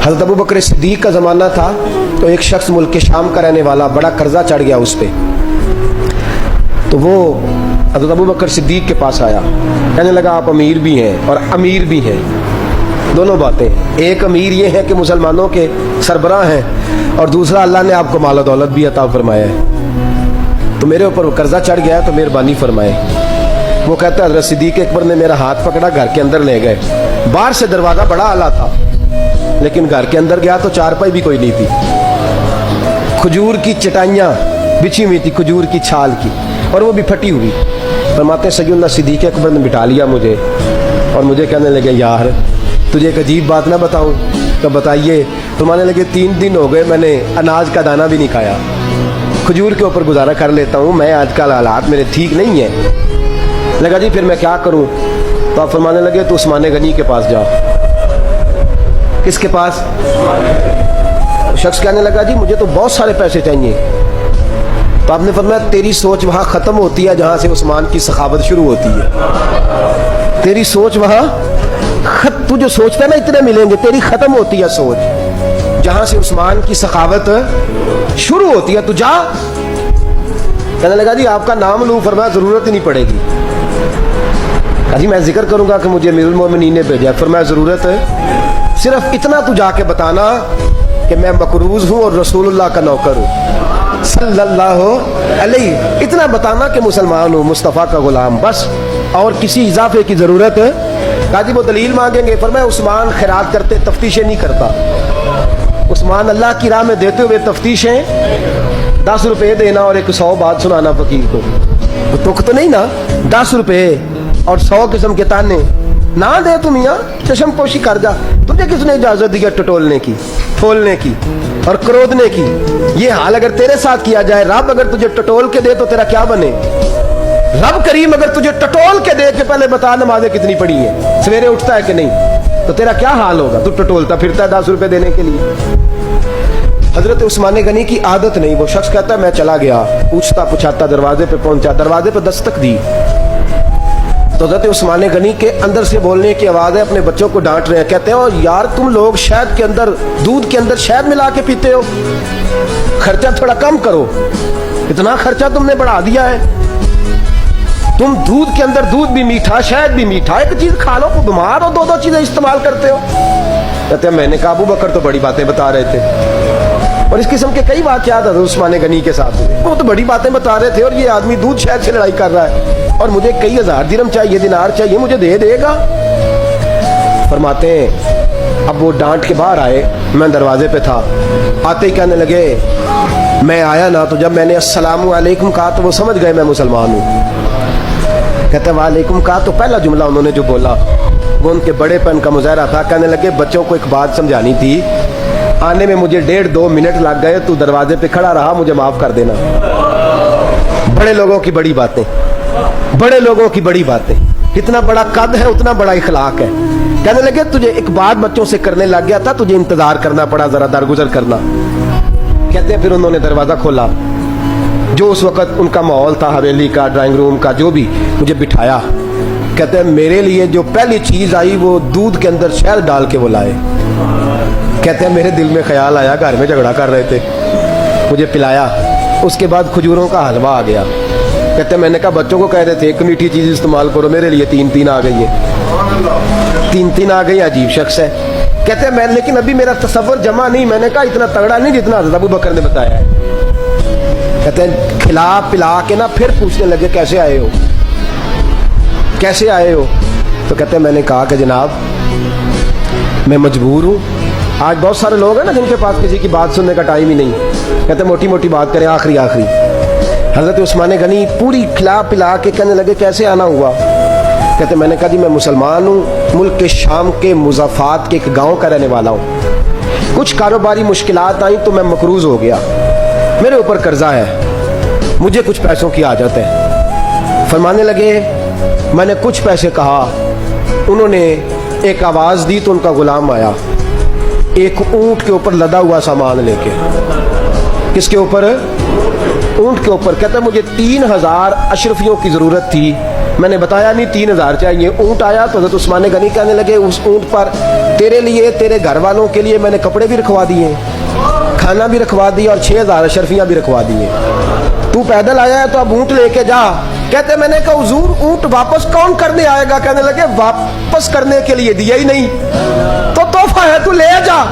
हज़रत अबू बकर सिद्दीक़ का ज़माना था तो एक शख्स मुल्क के शाम का रहने वाला, बड़ा कर्जा चढ़ गया उस पर, तो वो हज़रत अबू बकर सिद्दीक़ के पास आया, कहने लगा आप अमीर भी हैं और अमीर भी हैं, दोनों बातें। एक अमीर ये है कि मुसलमानों के सरबराह हैं, और दूसरा अल्लाह ने आपको माल दौलत भी अता फरमाया है, तो मेरे ऊपर कर्जा चढ़ गया तो मेहरबानी फरमाए। वो कहता है हज़रत सिद्दीक़ अकबर ने मेरा हाथ पकड़ा, घर के अंदर ले गए। बाहर से दरवाज़ा बड़ा आला था, लेकिन घर के अंदर गया तो चारपाई भी कोई नहीं थी, खजूर की चटाइयाँ बिछी हुई थी, खजूर की छाल की, और वो भी फटी हुई। फरमाते सैयदना सिद्दीक़ अकबर ने बिठा लिया मुझे, और मुझे कहने लगे यार तुझे एक अजीब बात ना बताऊं? तो बताइए। फरमाने लगे 3 दिन हो गए मैंने अनाज का दाना भी नहीं खाया, खजूर के ऊपर गुजारा कर लेता हूँ मैं, आजकल हालात मेरे ठीक नहीं है। लगा जी फिर मैं क्या करूँ? तो आप फरमाने लगे तो उस्मान गनी के पास जाओ। किसके पास? शख्स कहने लगा जी मुझे तो बहुत सारे पैसे चाहिए। तो आपने फरमाया तेरी सोच वहाँ ख़त्म होती है जहाँ से उस्मान की सखावत शुरू होती है। तेरी सोच वहाँ तू जो सोचता है ना इतने मिलेंगे, तेरी ख़त्म होती है सोच जहाँ से उस्मान की सखावत शुरू होती है। तू जा। कहने लगा जी आपका नाम लूँ? फरमाया ज़रूरत ही नहीं पड़ेगी। जी मैं जिक्र करूँगा कि मुझे अमीरुल मोमिनीन ने भेजा। फरमाया ज़रूरत है, सिर्फ इतना तू जाके बताना कि मैं मकरूज हूँ और रसूलुल्लाह का नौकर हूँ सल्लल्लाहु अलैहि, इतना बताना कि मुसलमान हूँ, मुस्तफ़ा का गुलाम, बस, और किसी इजाफे की ज़रूरत है। कहा जी वो दलील मांगेंगे। फरमाया उस्मान खैरात करते तफ्तीशें नहीं करता, उस्मान अल्लाह की राह में देते हुए तफ्तीशें 10 रुपये देना और एक 100 बात सुनाना फकीर को, तो तुक तो नहीं ना, 10 रुपये और 100 किस्म के ताने ना दे तुम यहाँ, चश्म पोशी कर जा। तुझे किसने इजाजत दी टटोलने की, ठोलने की और क्रोधने की? ये हाल अगर तेरे साथ किया जाए, रब अगर तुझे टटोल के दे तो तेरा क्या बने? रब करीम अगर तुझे टटोल के दे के पहले बता नमाजें कितनी पड़ी है, सवेरे उठता है कि नहीं, तो तेरा क्या हाल होगा? तू टटोलता फिरता है 10 रुपए देने के लिए। हजरत उस्मान गनी की आदत नहीं। वो शख्स कहता है मैं चला गया, पूछता पुछाता दरवाजे पे पहुंचा, दरवाजे पे दस्तक दी तो हजरत उस्मान गनी के अंदर से बोलने की आवाज़ है, अपने बच्चों को डांट रहे हैं। कहते हैं और यार तुम लोग शहद के अंदर, दूध के अंदर शहद मिला के पीते हो, खर्चा थोड़ा कम करो, इतना खर्चा तुमने बढ़ा दिया है। तुम दूध के अंदर दूध भी मीठा, शहद भी मीठा, एक चीज खा लो तो बीमार हो, 2 चीजें इस्तेमाल करते हो। कहते हैं मैंने कहा अबू बकर तो बड़ी बातें बता रहे थे, और इस किस्म के कई वाक़यात हज़रत उस्मान गनी के साथ हुए। वो तो बड़ी बातें बता रहे थे और ये आदमी दूध शहद से लड़ाई कर रहा है, और मुझे कई हज़ार दिरहम चाहिए, दिनार चाहिए, मुझे दे देगा? फरमाते हैं अब वो डांट के बाहर आए, मैं दरवाजे पे था, आते ही कहने लगे मैं आया ना, तो जब मैंने अस्सलामु अलैकुम कहा तो वो समझ गए मैं मुसलमान हूँ। कहते वालेकुम कहा तो पहला जुमला उन्होंने जो बोला वो उनके बड़ेपन का मुजाहरा था। कहने लगे बच्चों को एक बात समझानी थी, आने में मुझे 1.5-2 मिनट लग गए, तू दरवाजे पे खड़ा रहा, मुझे माफ कर देना। बड़े लोगों की बड़ी बातें, बड़े लोगों की बड़ी बातें, कितना बड़ा कद है उतना बड़ा इखलाक है। कहने लगे तुझे एक बात बच्चों से करने लग गया था, तुझे इंतजार करना पड़ा, जरा दरगुजर करना। कहते हैं फिर उन्होंने दरवाजा खोला, जो उस वक्त उनका माहौल था हवेली का, ड्राइंग रूम का, जो भी, मुझे बिठाया। कहते हैं मेरे लिए जो पहली चीज आई वो दूध के अंदर शहद डाल के वो लाए। कहते हैं मेरे दिल में ख्याल आया, घर में झगड़ा कर रहे थे, मुझे पिलाया, उसके बाद खजूरों का हलवा आ गया। कहते हैं मैंने कहा बच्चों को कह रहे थे एक मीठी चीज इस्तेमाल करो, मेरे लिए 3 आ गई है, 3 आ गई, अजीब शख्स है। कहते हैं मैं, लेकिन अभी मेरा तसव्वुर जमा नहीं, मैंने कहा इतना तगड़ा नहीं जितना हज़रत अबू बकर ने बताया है। कहते हैं खिला पिला के ना फिर पूछने लगे कैसे आए हो, कैसे आए हो? तो कहते हैं मैंने कहा कि जनाब मैं मजबूर हूँ। आज बहुत सारे लोग हैं ना जिनके पास किसी की बात सुनने का टाइम ही नहीं। कहते मोटी मोटी बात करें, आखिरी आखिरी। हज़रत उस्मान गनी पूरी खिला पिला के कहने लगे कैसे आना हुआ? कहते मैंने कहा जी मैं मुसलमान हूँ, मुल्क के शाम के मुज़ाफ़ात के एक गाँव का रहने वाला हूँ, कुछ कारोबारी मुश्किलात आई तो मैं मकरूज़ हो गया, मेरे ऊपर कर्जा है, मुझे कुछ पैसों की आदत है। फरमाने लगे मैंने कुछ पैसे कहा, उन्होंने एक आवाज़ दी तो उनका गुलाम आया, एक ऊंट के ऊपर लदा हुआ सामान लेके। किसके ऊपर? ऊंट के ऊपर। कहता मुझे 3000 अशरफियों की ज़रूरत थी, میں نے بتایا نہیں 3000 چاہیے. اونٹ آیا تو حضرت عثمان غنی کہنے لگے اس اونٹ پر تیرے لیے تیرے گھر والوں کے لیے میں نے کپڑے بھی رکھوا دیے, کھانا بھی رکھوا دیا اور 6000 اشرفیاں بھی رکھوا دیے. تو پیدل آیا ہے تو اب اونٹ لے کے جا. کہتے میں نے کہا حضور اونٹ واپس کون کرنے آئے گا؟ کہنے لگے واپس کرنے کے لیے دیا ہی نہیں تو تحفہ ہے تو لے جا.